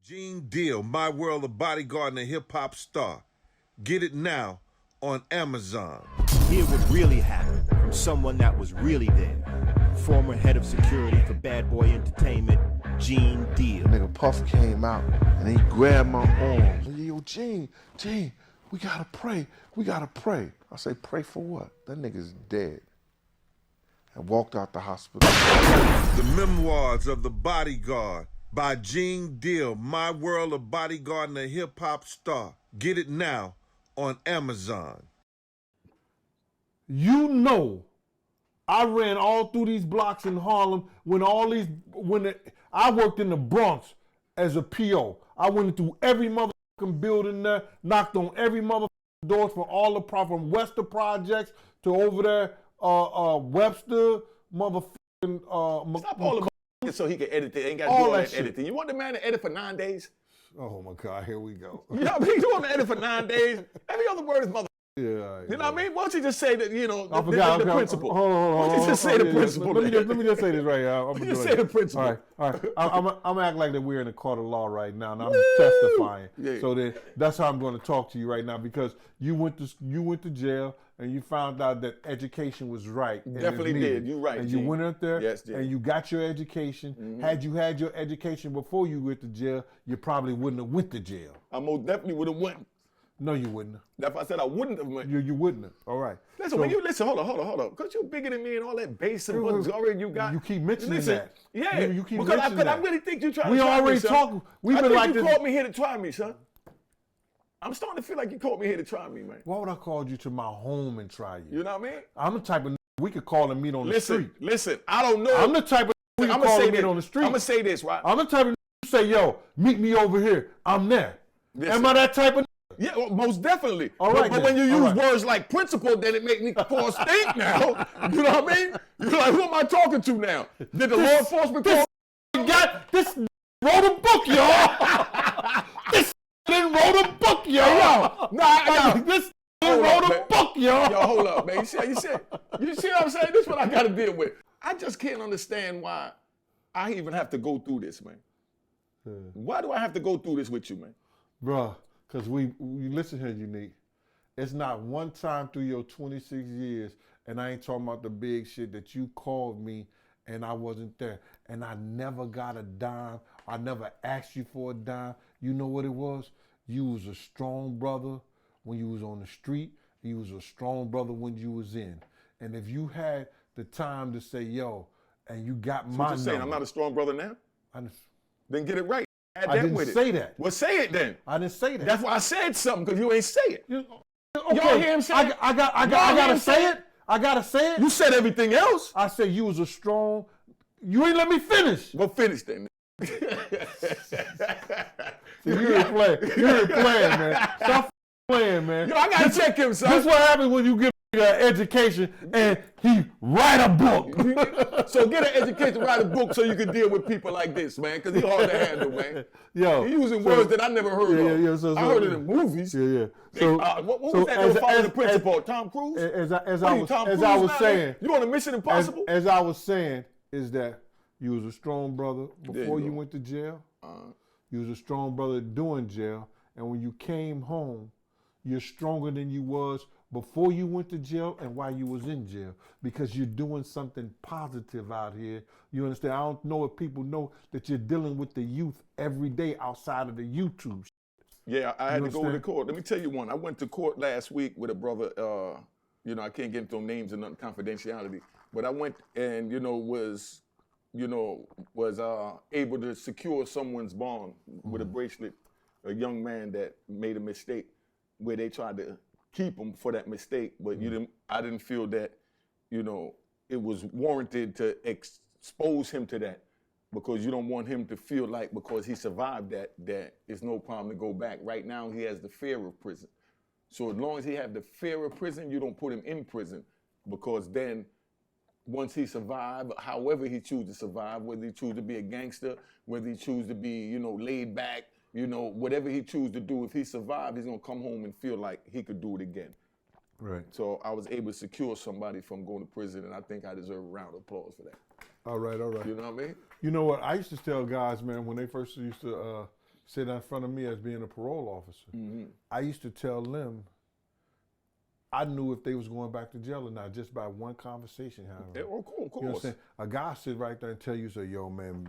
Gene Deal, My World of Bodyguard and a Hip Hop Star. Get it now on Amazon. Hear what really happened from someone that was really there. Former head of security for Bad Boy Entertainment, Gene Deal. Nigga Puff came out and he grabbed my arm. Yo, Gene, we gotta pray. We gotta pray. I say, pray for what? That nigga's dead. And walked out the hospital. The Memoirs of the Bodyguard by Gene Deal, My World of Bodyguard and a Hip Hop Star. Get it now on Amazon. You know, I ran all through these blocks in Harlem I worked in the Bronx as a PO. I went through every motherfucking building there, knocked on every motherfucking doors from Wester Projects to over there, Webster, motherfucking. Stop all the so he can edit it. Ain't got to do all that editing. You want the man to edit for 9 days? Oh my God, here we go. You know what I mean? You want him to edit for 9 days? Every other word is mother. Yeah, you know what I mean? Why don't you just say that, you know, the principle? Hold on. Why don't you just say the principle? Let me just say this right here. Just say the principle. All right. I'm gonna act like that we're in a court of law right now, and I'm testifying. Yeah. So that's how I'm going to talk to you right now, because you went to jail and you found out that education was right. Definitely did. You're right. And you went out there and you got your education. Mm-hmm. Had you had your education before you went to jail, you probably wouldn't have went to jail. I most definitely would have went. No, you wouldn't. That's why I said I wouldn't have went. You wouldn't have. All right. Listen, when you listen, hold on. Because you're bigger than me and all that bass and buttons already you got. You keep mentioning that. Yeah. You keep mentioning that. I really think you're trying to try me, already talking. I think you called me here to try me, son. I'm starting to feel like you called me here to try me, man. Why would I call you to my home and try you? You know what I mean? I'm the type of we could call and meet on the street. Listen, I don't know. I'm the type of we could call and meet on the street. I'm going to say this, right? I'm the type of you say, yo, meet me over here. I'm there. Am I that type of Yeah, well, most definitely. All right, but when you use words like principle, then it makes me cause think now. You know what I mean? You're like, who am I talking to now? Did the law enforcement call? This wrote a book, y'all. This wrote a book, y'all. This wrote a book, y'all. Yo, hold up, man. You see what I'm saying? This is what I got to deal with. I just can't understand why I even have to go through this, man. Why do I have to go through this with you, man? Bruh, because we listen here, Unique. It's not one time through your 26 years, and I ain't talking about the big shit, that you called me and I wasn't there. And I never got a dime. I never asked you for a dime. You know what it was? You was a strong brother when you was on the street. You was a strong brother when you was in. And if you had the time to say, yo, and you got my number. Saying I'm not a strong brother now? Then get it right. I didn't say that. Well, say it then. I didn't say that. That's why I said something, because you ain't say it. Okay. Y'all hear him say it? I gotta say it. I gotta say it. You said everything else. I said you was a strong. You ain't let me finish. Well, finish then. See, you ain't playing. You ain't playing, man. Stop playing, man. Yo, I gotta check him, son. This what happens when you get an education and he write a book. So get an education, write a book so you can deal with people like this, man, because he's hard to handle, man. Yo, he's using words that I never heard of. Yeah, so, I heard it in movies. Yeah. So, what was that that was following the principal? Tom Cruise? As I was saying. You on a Mission Impossible? As I was saying, is that you was a strong brother before you went to jail. You was a strong brother during jail. And when you came home, you're stronger than you was before you went to jail and while you was in jail, because you're doing something positive out here. You understand? I don't know if people know that you're dealing with the youth every day outside of the YouTube. Yeah, I had to go to court. Let me tell you one. I went to court last week with a brother. I can't get into names and nothing, confidentiality. But I went and was able to secure someone's bond with a bracelet. A young man that made a mistake where they tried to keep him for that mistake, but I didn't feel that, it was warranted to expose him to that, because you don't want him to feel like because he survived that it's no problem to go back. Right now, he has the fear of prison. So as long as he has the fear of prison, you don't put him in prison, because then once he survives, however he chooses to survive, whether he chooses to be a gangster, whether he chooses to be, laid back, whatever he chooses to do, if he survives, he's going to come home and feel like he could do it again. Right. So I was able to secure somebody from going to prison, and I think I deserve a round of applause for that. All right. You know what I mean? You know what? I used to tell guys, man, when they first used to sit in front of me as being a parole officer, I used to tell them I knew if they was going back to jail or not just by one conversation. Yeah, of course. You know what I'm saying? A guy sit right there and tell you, say, yo, man,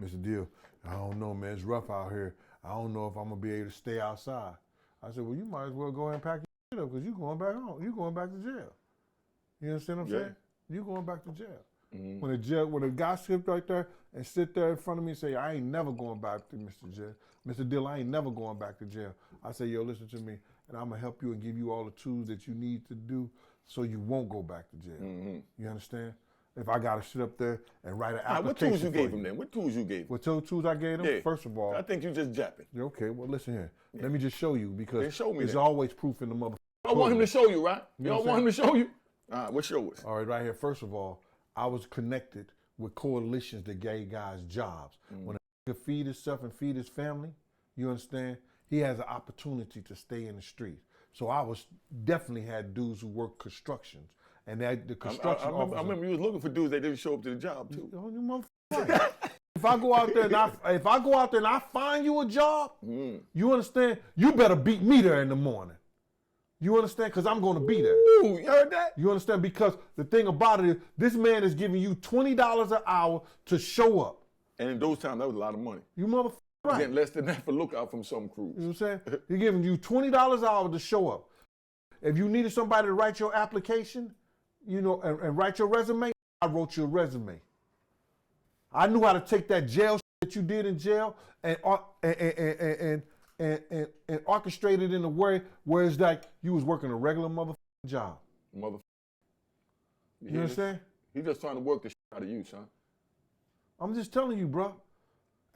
Mr. Deal, I don't know, man, it's rough out here. I don't know if I'm going to be able to stay outside. I said, well, you might as well go ahead and pack your shit up because you going back home. You going back to jail. You understand what I'm saying? You going back to jail. When a guy sit right there and sit there in front of me and say, I ain't never going back to Mr. Dill, I ain't never going back to jail. I say, yo, listen to me, and I'm gonna help you and give you all the tools that you need to do so you won't go back to jail. You understand? If I gotta sit up there and write an application. What tools you gave him then? What tools you gave him? What tools I gave him? Yeah. First of all, I think you just japping. Okay, well listen here. Let me just show you because show me there's that. always proof in the motherfucker. I want him to show you, right? You know don't what want I'm him to show you? All right, what show us? All right, right here. First of all, I was connected with coalitions that gave guys jobs. When a nigga feed himself and feed his family, you understand, he has an opportunity to stay in the street. So I was definitely had dudes who worked constructions. And the construction I remember you was looking for dudes that didn't show up to the job too. Oh, you motherfucker. Right. If I go out there and I find you a job, you understand, you better beat me there in the morning. You understand? Because I'm going to be there. Ooh, you heard that? You understand? Because the thing about it is, this man is giving you $20 an hour to show up. And in those times, that was a lot of money. You motherfucker. Right. Getting less than that for lookout from some crews. You know what I'm saying? He's giving you $20 an hour to show up. If you needed somebody to write your application, you know, and write your resume, I wrote your resume. I knew how to take that jail that you did in jail and orchestrate it in a way where it's like you was working a regular motherfucking job. You understand? He just trying to work the shit out of you, son. I'm just telling you, bro.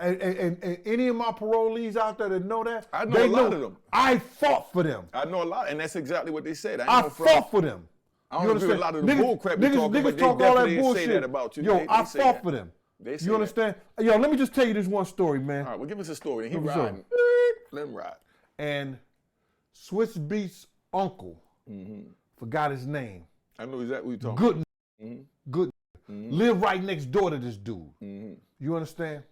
And any of my parolees out there that know that, I know a lot of them. I fought for them. I know a lot, and that's exactly what they said. I fought for them. I don't agree with a lot of the bull crap you talking, but they talk all that definitely bullshit. say that about you. Yo, I fought for them. They say you understand? Yo, let me just tell you this one story, man. All right, well, give us a story. He riding. Let him ride. And Swiss Beats' uncle, forgot his name. I know exactly what you're talking about. Good. Live right next door to this dude. You understand?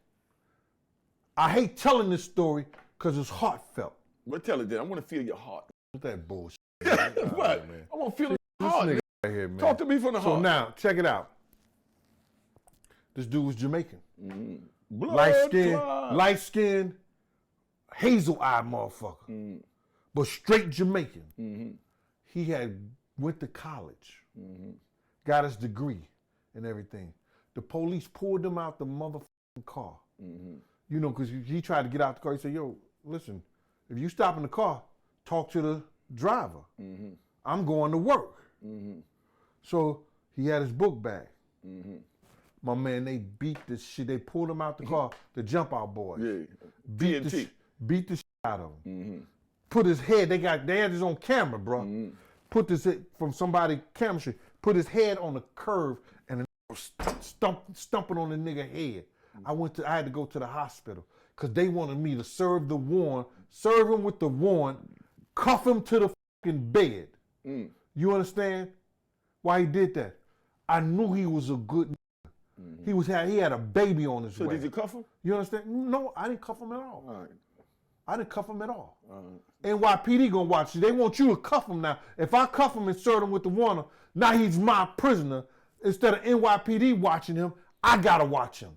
I hate telling this story because it's heartfelt. But tell it then. I want to feel your heart. What's that bullshit? What? Man. I want to feel your This heart. nigga right here, man. Talk to me from the heart. So now, check it out. This dude was Jamaican. Blood Light skin, hazel-eyed motherfucker. But straight Jamaican. He had went to college, got his degree and everything. The police pulled him out the motherfucking car. You know, because he tried to get out the car. He said, yo, listen, if you stop in the car, talk to the driver. I'm going to work. So he had his book bag. My man, they beat this shit. They pulled him out the car, the jump out boys. Yeah. Beat the shit out of him. Put his head, they had this on camera, bro. Put this from somebody camera shit. Put his head on the curve and stumping on the nigga head. I had to go to the hospital because they wanted me to serve him with the warrant, cuff him to the fucking bed. You understand why he did that? I knew he was a good nigga. He had a baby on his way. So did you cuff him? You understand? No, I didn't cuff him at all. All right. I didn't cuff him at all. NYPD gonna watch you. They want you to cuff him now. If I cuff him and serve him with the warrant, now he's my prisoner. Instead of NYPD watching him, I gotta watch him.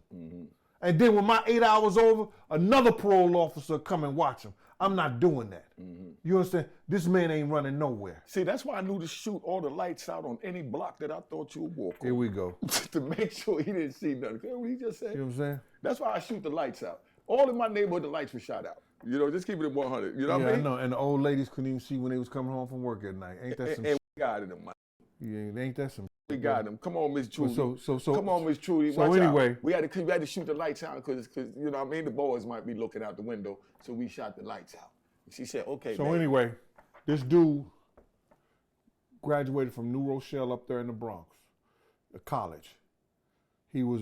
And then when my 8 hours over, another parole officer come and watch him. I'm not doing that. You understand? This man ain't running nowhere. See, that's why I knew to shoot all the lights out on any block that I thought you would walk on. Here we go. To make sure he didn't see nothing. Hear what he just said? You know what I'm saying? That's why I shoot the lights out. All in my neighborhood, the lights were shot out. You know, just keep it at 100. You know what I mean? I know. And the old ladies couldn't even see when they was coming home from work at night. Ain't that some and we guided them, man. Yeah, ain't that some We got them. Come on, Miss Trudy. Come on, Miss Trudy. So Watch anyway. out. We had to shoot the lights out because you know what I mean? The boys might be looking out the window. So we shot the lights out. She said, okay, So man. anyway, this dude graduated from New Rochelle up there in the Bronx, a college. He was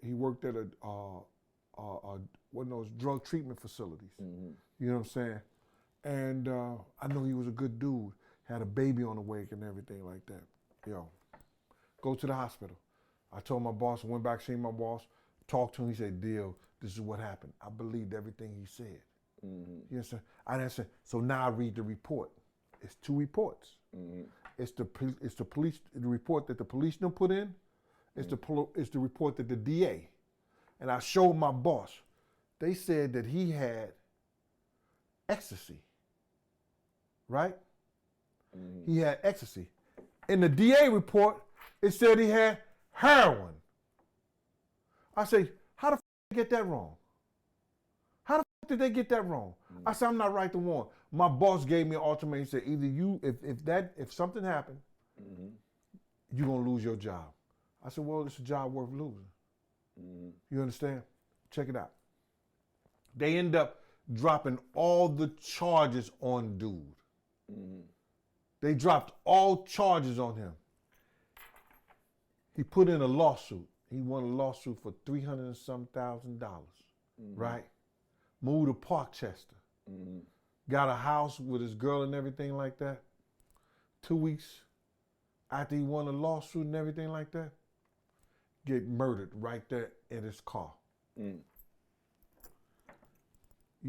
he worked at one of those drug treatment facilities. You know what I'm saying? And I know he was a good dude. Had a baby on the way and everything like that. Yo, go to the hospital. I told my boss, went back, seen my boss, talked to him. He said, Deal, this is what happened. I believed everything he said. You understand? I didn't say, so now I read the report. It's 2 reports. It's the police, the report that the police done put in. It's the report that the DA. And I showed my boss. They said that he had ecstasy, right? He had ecstasy. In the DA report, it said he had heroin. I say, how the f did they get that wrong? How the f did they get that wrong? I said, I'm not right to one. My boss gave me an ultimatum. He said, either you, if something happened, you're gonna lose your job. I said, well, it's a job worth losing. You understand? Check it out. They end up dropping all the charges on dude. They dropped all charges on him. He put in a lawsuit. He won a lawsuit for $300 and some thousand, right? Moved to Parkchester. Got a house with his girl and everything like that. 2 weeks after he won a lawsuit and everything like that, get murdered right there in his car. You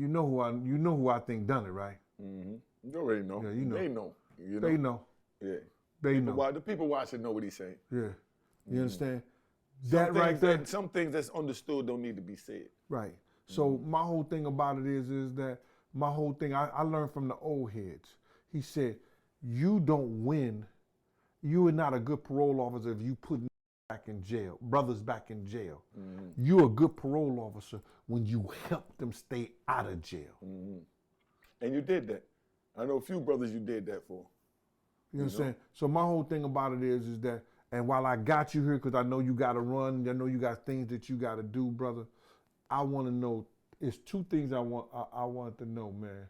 know who I think done it, right? You already know. Yeah, you know. They know. You know. They know. Yeah. They know. The people watching know what he's saying. Yeah. You understand? Some Right there. Some things that's understood don't need to be said. Right. So my whole thing about it is that my whole thing, I learned from the old heads. He said, you don't win. You are not a good parole officer if you put back in jail, brothers back in jail. You're a good parole officer when you help them stay out of jail. And you did that. I know a few brothers you did that for. You understand? So my whole thing about it is that, and while I got you here, because I know you got to run, I know you got things that you got to do, brother. I want to know. It's 2 things I want to know, man.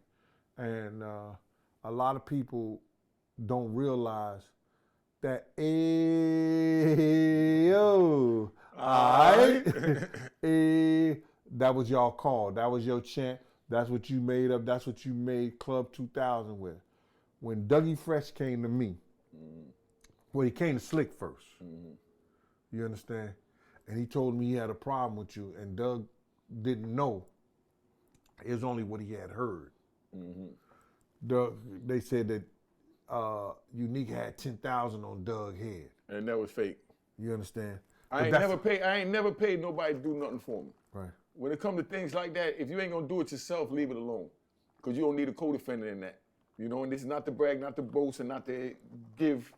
And a lot of people don't realize that. Ayo, alright. That was y'all call. That was your chant. That's what you made up. That's what you made Club 2000 with. When Dougie Fresh came to me, well, he came to Slick first. You understand? And he told me he had a problem with you, and Doug didn't know. It was only what he had heard. Doug, they said that Unique had 10,000 on Doug's head. And that was fake. You understand? I ain't never paid nobody to do nothing for me. Right. When it comes to things like that, if you ain't gonna do it yourself, leave it alone. Because you don't need a co-defendant in that. You know, and this is not to brag, not to boast, and not to give,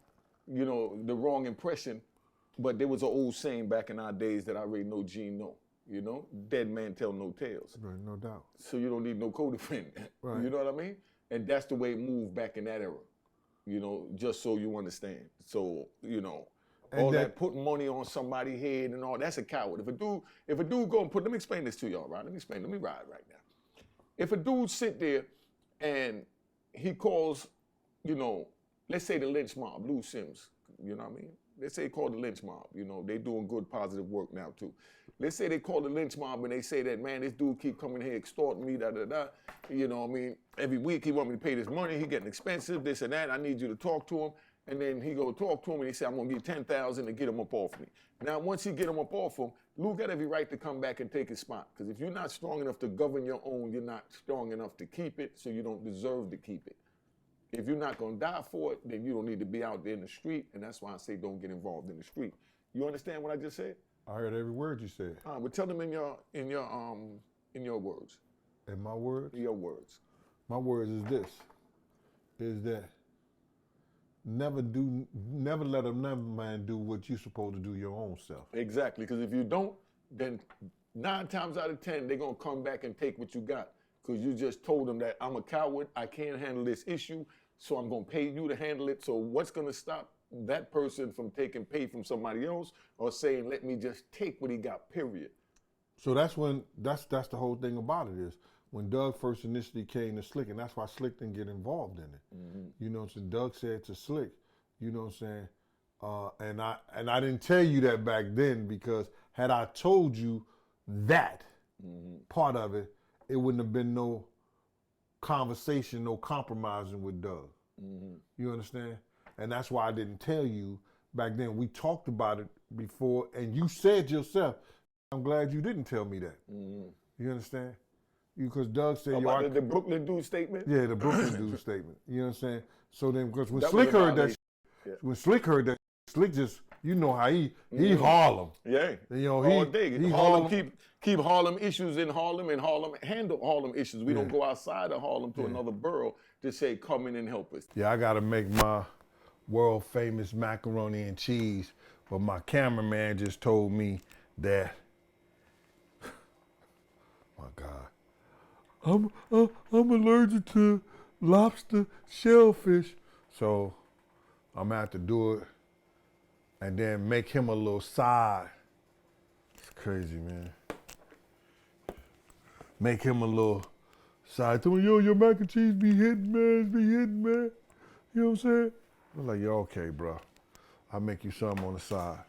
you know, the wrong impression. But there was an old saying back in our days that I already know Gene know. You know, dead man tell no tales. Right, no doubt. So you don't need no co-defendant. Right. You know what I mean? And that's the way it moved back in that era. You know, just so you understand. So, you know, and all that putting money on somebody's head and all, that's a coward. If a dude go and let me explain this to y'all, right? Let me ride right now. If a dude sit there and he calls, you know, let's say the lynch mob, Lou Sims, you know what I mean? Let's say he called the lynch mob, you know, they doing good, positive work now too. Let's say they call the lynch mob and they say that, man, this dude keep coming here extorting me, you know what I mean? Every week he want me to pay this money, he getting expensive, this and that, I need you to talk to him. And then he go talk to him and he say, I'm gonna give you 10,000 to get him up off me. Now, once he get him up off him, Lou got every right to come back and take his spot. Because if you're not strong enough to govern your own, you're not strong enough to keep it, so you don't deserve to keep it. If you're not gonna die for it, then you don't need to be out there in the street, and that's why I say don't get involved in the street. You understand what I just said? I heard every word you said. But tell them in your words. In my words? Your words. My words is this, is that never let another man do what you're supposed to do your own self. Exactly, because if you don't, then 9 times out of 10, they're gonna come back and take what you got. Because you just told them that I'm a coward, I can't handle this issue, so I'm gonna pay you to handle it. So what's gonna stop that person from taking pay from somebody else or saying, let me just take what he got, period? So that's the whole thing about it is, when Doug first initially came to Slick, and that's why Slick didn't get involved in it. You know, so Doug said to Slick, you know what I'm saying? And I didn't tell you that back then, because had I told you that part of it, it wouldn't have been no conversation, no compromising with Doug. You understand? And that's why I didn't tell you back then. We talked about it before, and you said yourself, I'm glad you didn't tell me that. You understand? Because Doug said, yo, About the Brooklyn dude statement? yeah, the Brooklyn dude statement. You know what I'm saying? So then, because when That was Slick a heard that, violation. when Slick heard that, Slick just, you know how he Harlem. Yeah. You know, all day. he Harlem keep Harlem issues in Harlem, and Harlem handle Harlem issues. We don't Yeah. go outside of Harlem to another borough to say, come in and help us. Yeah, I gotta make my world famous macaroni and cheese, but my cameraman just told me that, my God, I'm allergic to lobster shellfish, so I'm gonna have to do it and then make him a little side. It's crazy, man. Make him a little side. Tell me, yo, your mac and cheese be hitting, man. It's be hitting, man. You know what I'm saying? I was like, yo, okay, bro. I'll make you something on the side.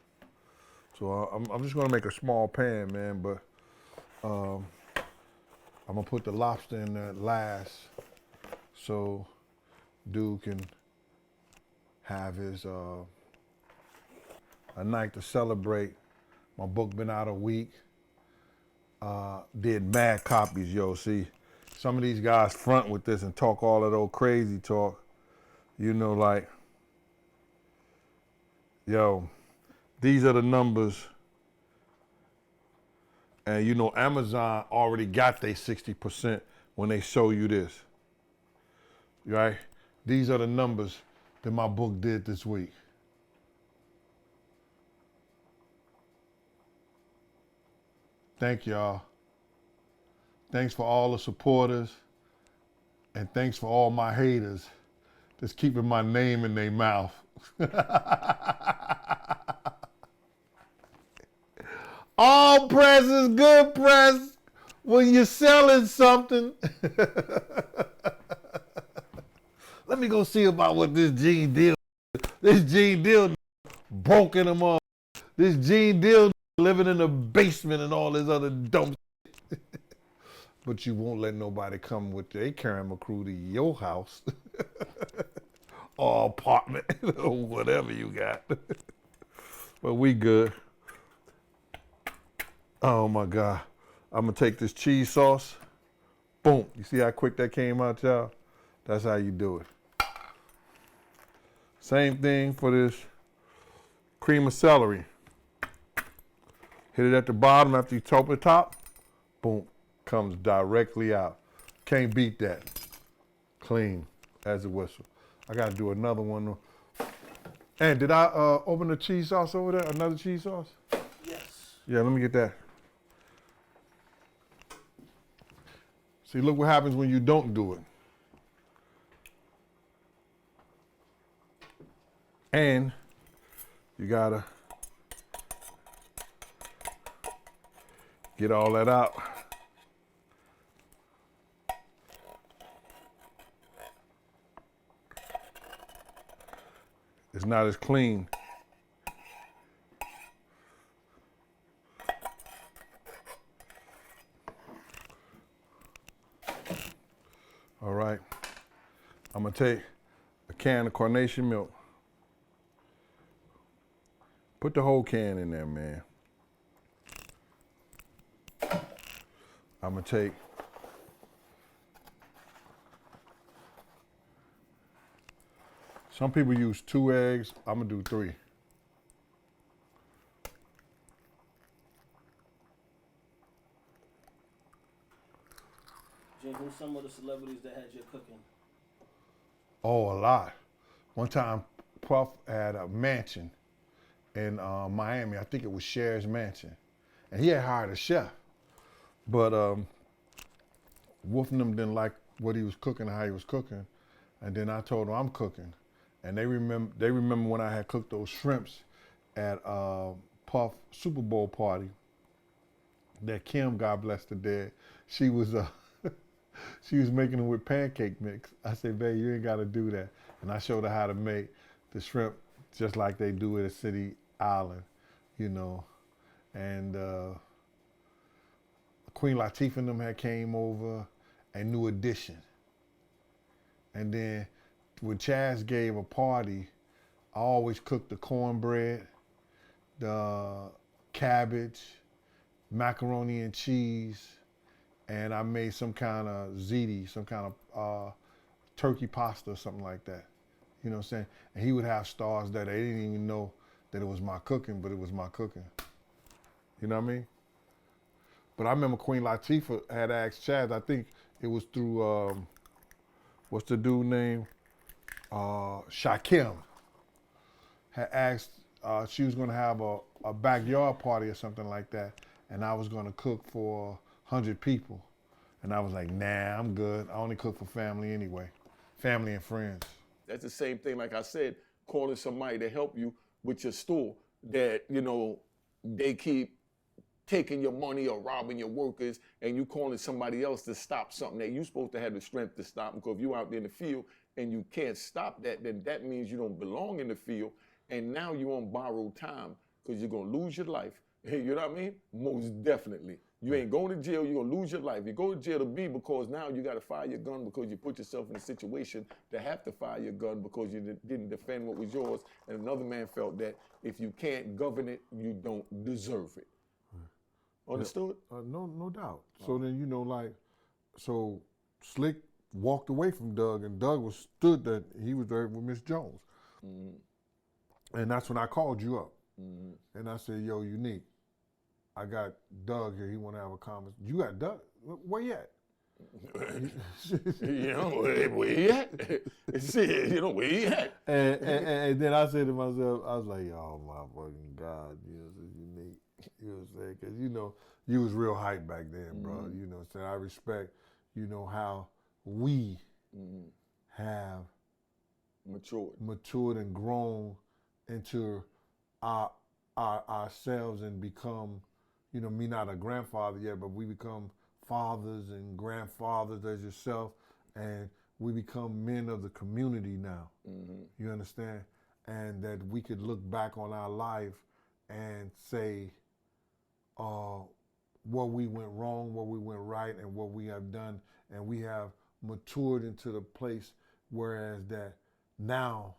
So I'm just gonna make a small pan, man, but I'm gonna put the lobster in there last so dude can have his a night to celebrate. My book been out a week. Did mad copies, yo. See, some of these guys front with this and talk all that old crazy talk. You know, like, yo, these are the numbers. And you know, Amazon already got their 60% when they show you this. Right? These are the numbers that my book did this week. Thank y'all. Thanks for all the supporters. And thanks for all my haters that's keeping my name in their mouth. All press is good press when you're selling something. Let me go see about what this Gene Deal. This Gene Deal broken them up. This Gene Deal living in the basement and all this other dumb shit. But you won't let nobody come with their camera crew to your house or apartment or whatever you got. But we good. Oh my God. I'm gonna take this cheese sauce. Boom. You see how quick that came out, y'all? That's how you do it. Same thing for this cream of celery. Hit it at the bottom after you top the top. Boom. Comes directly out. Can't beat that. Clean as a whistle. I gotta do another one. And did I open the cheese sauce over there? Another cheese sauce? Yes. Yeah, let me get that. See, look what happens when you don't do it. And you gotta get all that out. It's not as clean. All right. I'm gonna take a can of carnation milk. Put the whole can in there, man. I'm gonna take some people use 2 eggs. I'm gonna do 3. Jay, who's some of the celebrities that had you cooking? Oh, a lot. One time, Puff had a mansion in Miami. I think it was Cher's mansion. And he had hired a chef. But Wolf and them didn't like what he was cooking, how he was cooking. And then I told them I'm cooking. And they remember when I had cooked those shrimps at Puff Super Bowl party that Kim, God bless the dead, she was she was making them with pancake mix. I said, babe, you ain't got to do that. And I showed her how to make the shrimp just like they do at City Island, you know. And Queen Latifah and them had came over, and New Edition. And then when Chaz gave a party, I always cooked the cornbread, the cabbage, macaroni and cheese, and I made some kind of ziti, some kind of turkey pasta or something like that. You know what I'm saying? And he would have stars that they didn't even know that it was my cooking, but it was my cooking. You know what I mean? But I remember Queen Latifah had asked Chaz, I think it was through, what's the dude name? Shakim. Had asked, she was gonna have a backyard party or something like that, and I was gonna cook for 100 people. And I was like, nah, I'm good. I only cook for family anyway. Family and friends. That's the same thing, like I said, calling somebody to help you with your store that, you know, they keep taking your money or robbing your workers, and you calling somebody else to stop something that you're supposed to have the strength to stop. Because if you're out there in the field and you can't stop that, then that means you don't belong in the field, and now you're on borrowed time because you're gonna lose your life. You know what I mean? Most definitely. You ain't going to jail, you're gonna lose your life. You go to jail to be because now you gotta fire your gun because you put yourself in a situation to have to fire your gun because you didn't defend what was yours, and another man felt that if you can't govern it, you don't deserve it. Understood? No doubt. So then, you know, like, so Slick walked away from Doug, and Doug was stood that he was there with Miss Jones. And that's when I called you up. And I said, yo, Unique, I got Doug here. He want to have a conversation. You got Doug? Where you at? You know, where he at? Shit, you know, where he at? And then I said to myself, I was like, oh my fucking God, you know, this is Unique. You know what I'm saying? Because, you know, you was real hype back then, bro. You know what I'm saying? I respect, you know, how we have matured and grown into ourselves and become, you know, me not a grandfather yet, but we become fathers and grandfathers as yourself, and we become men of the community now. You understand? And that we could look back on our life and say what we went wrong, what we went right, and what we have done, and we have matured into the place whereas that now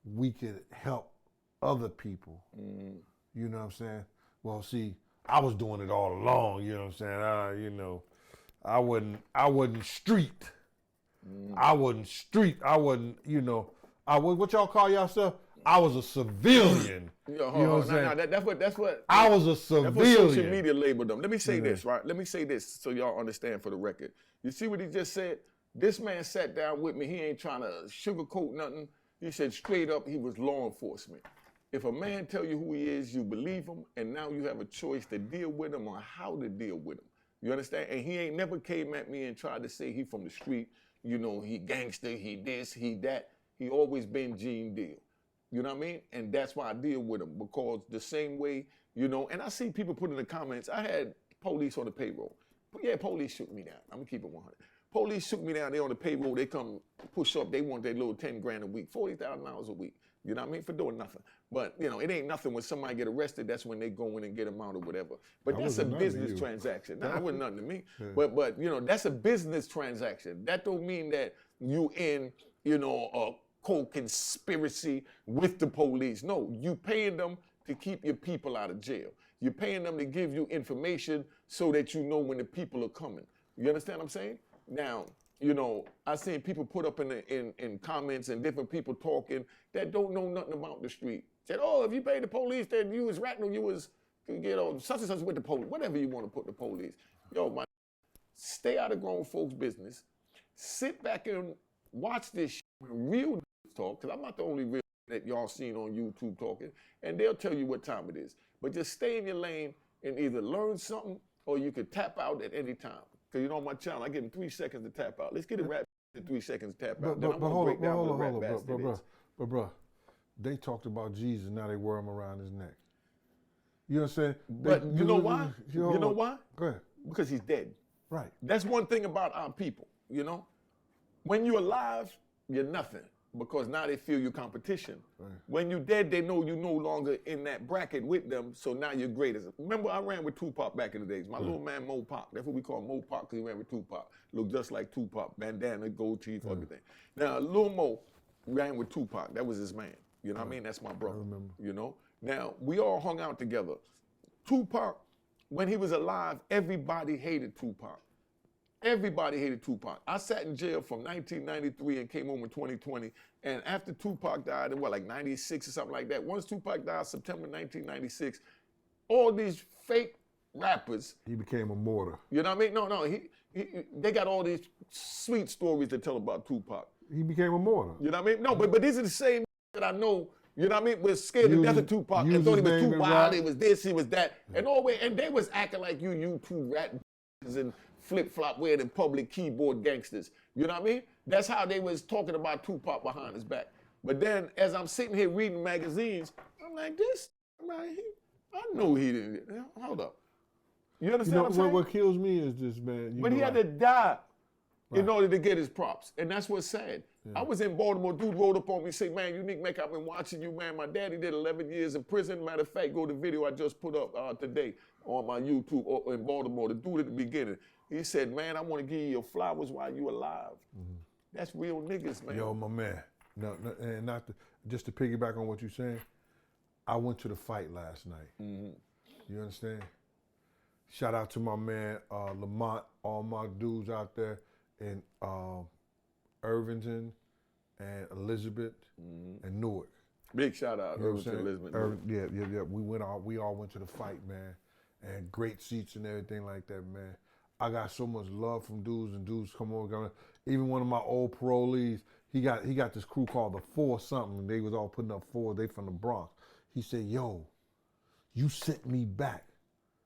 we could help other people. You know what I'm saying? Well, see, I was doing it all along, you know what I'm saying? You know, I wasn't street. I wasn't street. I wasn't, you know, what y'all call yourself? I was a civilian. You know what I'm saying? That's what I was a civilian. That's what social media labeled them. Let me say this, right? Let me say this so y'all understand for the record. You see what he just said? This man sat down with me. He ain't trying to sugarcoat nothing. He said straight up he was law enforcement. If a man tell you who he is, you believe him, and now you have a choice to deal with him or how to deal with him. You understand? And he ain't never came at me and tried to say he from the street, you know, he gangster, he this, he that. He always been Gene Deal. You know what I mean? And that's why I deal with him, because the same way, you know, and I see people put in the comments, I had police on the payroll. But yeah, police shook me down. I'm gonna keep it 100. Police shook me down, they on the payroll, they come push up, they want their little 10 grand a week, $40,000 a week. You know what I mean? For doing nothing. But, you know, it ain't nothing when somebody get arrested, that's when they go in and get them out or whatever. But that's a business transaction. Nah, it wasn't nothing to me. But, you know, that's a business transaction. That don't mean that you in, you know, a co-conspiracy with the police. No, you paying them to keep your people out of jail. You're paying them to give you information so that you know when the people are coming. You understand what I'm saying? Now, you know, I seen people put up in comments and different people talking that don't know nothing about the street. Said, oh, if you paid the police, then you was ratting, you was, you know, such and such with the police, whatever you want to put the police. Yo, man, stay out of grown folks' business. Sit back and watch this shit when real talk, because I'm not the only real that y'all seen on YouTube talking, and they'll tell you what time it is. But just stay in your lane and either learn something or you could tap out at any time. Because, you know, on my channel, I give them 3 seconds to tap out. Let's get a rap in 3 seconds to tap out. Then I'm going to break down what a rap bastard is. But, bro, they talked about Jesus, now they wear him around his neck. You know what I'm saying? But you know why? You know why? Go ahead. Because he's dead. Right. That's one thing about our people, you know? When you're alive, you're nothing. Because now they feel your competition. Right. When you're dead, they know you're no longer in that bracket with them, so now you're greatest. Remember, I ran with Tupac back in the days. My little man, Mo Pac. That's what we call Mo Pac, because he ran with Tupac. Looked just like Tupac, bandana, gold teeth, everything. Now, Lil Mo ran with Tupac. That was his man. You know what I mean? That's my brother. I remember. You know? Now, we all hung out together. Tupac when he was alive, everybody hated Tupac. Everybody hated Tupac. I sat in jail from 1993 and came home in 2020. And after Tupac died in like 96 or something like that, once Tupac died, September 1996, all these fake rappers. He became a martyr. You know what I mean? No, they got all these sweet stories to tell about Tupac. He became a martyr. You know what I mean? No, but these are the same that I know. You know what I mean? Was scared to death of Tupac and thought he was too wild. He was this, he was that, and they was acting like you two rat and flip-flop wearing public keyboard gangsters. You know what I mean? That's how they was talking about Tupac behind his back. But then, as I'm sitting here reading magazines, I'm like, I know he didn't. Hold up. You understand what I'm saying? What kills me is this, man. But he had to die in order to get his props. And that's what's sad. Yeah. I was in Baltimore, dude rolled up on me and said, man, Unique Mecca, I've been watching you, man. My daddy did 11 years in prison. Matter of fact, go to the video I just put up today on my YouTube in Baltimore. The dude at the beginning, he said, man, I want to give you your flowers while you alive. Mm-hmm. That's real niggas, man. Yo, my man. No, and just to piggyback on what you're saying, I went to the fight last night. Mm-hmm. You understand? Shout out to my man Lamont, all my dudes out there in Irvington and Elizabeth and Newark. Big shout out, Irvington, Elizabeth. Yeah. We all went to the fight, man, and great seats and everything like that, man. I got so much love from dudes, and dudes come over. Even one of my old parolees, he got this crew called the Four something. They was all putting up fours. They from the Bronx. He said, "Yo, you sent me back.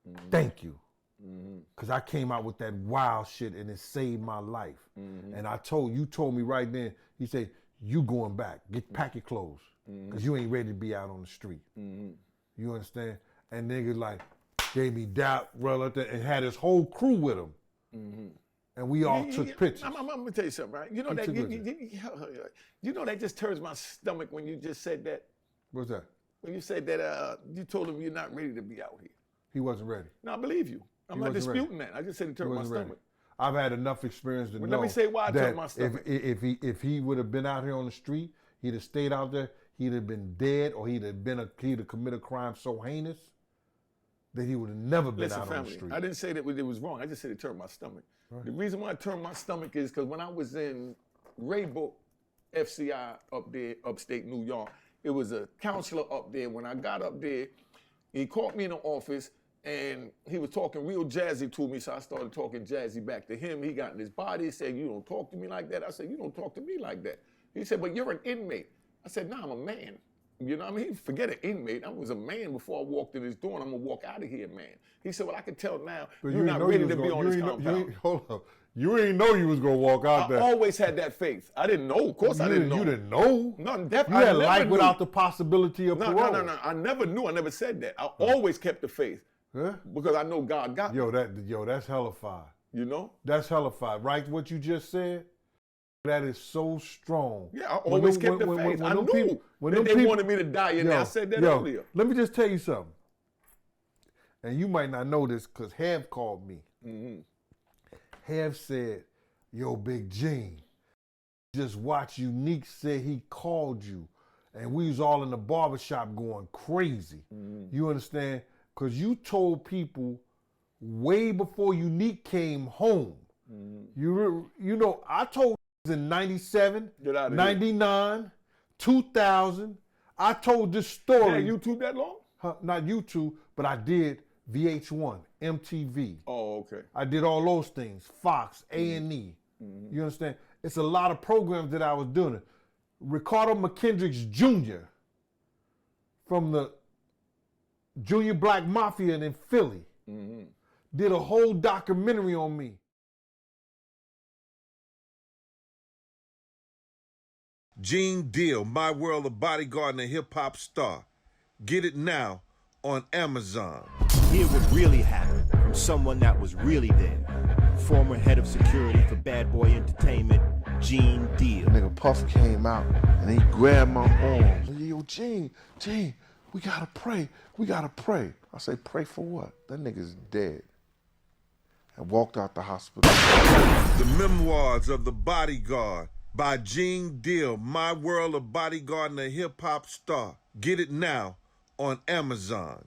Mm-hmm. Thank you." Because I came out with that wild shit and it saved my life. Mm-hmm. And you told me right then, he said, you going back, pack your clothes. Because you ain't ready to be out on the street. Mm-hmm. You understand? And niggas like gave me doubt, relative, and had his whole crew with him. Mm-hmm. And we all took pictures. I'm gonna tell you something, right? You know that just turns my stomach when you just said that. What's that? When you said that you told him you're not ready to be out here. He wasn't ready. No, I believe you. I'm not disputing that. I just said it turned my stomach. I've had enough experience to know. Let me say why it turned my stomach. If he would have been out here on the street, he'd have stayed out there. He'd have been dead, or he'd have committed a crime so heinous that he would have never been out on the street. I didn't say that it was wrong. I just said it turned my stomach. Right. The reason why it turned my stomach is because when I was in Raybook FCI up there, upstate New York, it was a counselor up there. When I got up there, he called me in the office. And he was talking real jazzy to me, so I started talking jazzy back to him. He got in his body, he said, you don't talk to me like that. I said, you don't talk to me like that. He said, but you're an inmate. I said, no, I'm a man. You know what I mean? Forget an inmate. I was a man before I walked in this door, and I'm going to walk out of here, man. He said, well, I can tell now you're not ready to be on this compound. Hold up. You ain't know you was going to walk out there. I always had that faith. I didn't know. Of course I didn't know. You didn't know? No, definitely. You had life without the possibility of parole. No. I never knew. I never said that. I always kept the faith. Huh? Because I know God got me. That's hellified. You know? That's hellified. Right, what you just said? That is so strong. Yeah, I always kept the faith. I knew that they wanted me to die, and I said that earlier. Let me just tell you something. And you might not know this because Hev called me. Mm-hmm. Hev said, yo, Big Gene, just watch Unique said he called you. And we was all in the barbershop going crazy. Mm-hmm. You understand? Because you told people way before Unique came home. Mm-hmm. You know, I told in 97, 99, 2000. I told this story. Yeah, YouTube that long? Not YouTube, but I did VH1, MTV. Oh, okay. I did all those things, Fox, A&E. Mm-hmm. You understand? It's a lot of programs that I was doing. Ricardo McKendricks Jr. from the Junior Black Mafia in Philly did a whole documentary on me. Gene Deal, My World of Bodyguard and a Hip Hop Star. Get it now on Amazon. Hear what really happened from someone that was really there. Former head of security for Bad Boy Entertainment, Gene Deal. Nigga Puff came out and he grabbed my arm. Yo, Gene, we gotta pray. We gotta pray. I say, pray for what? That nigga's dead. And walked out the hospital. The Memoirs of the Bodyguard by Gene Deal, My World of Bodyguard and a Hip Hop Star. Get it now on Amazon.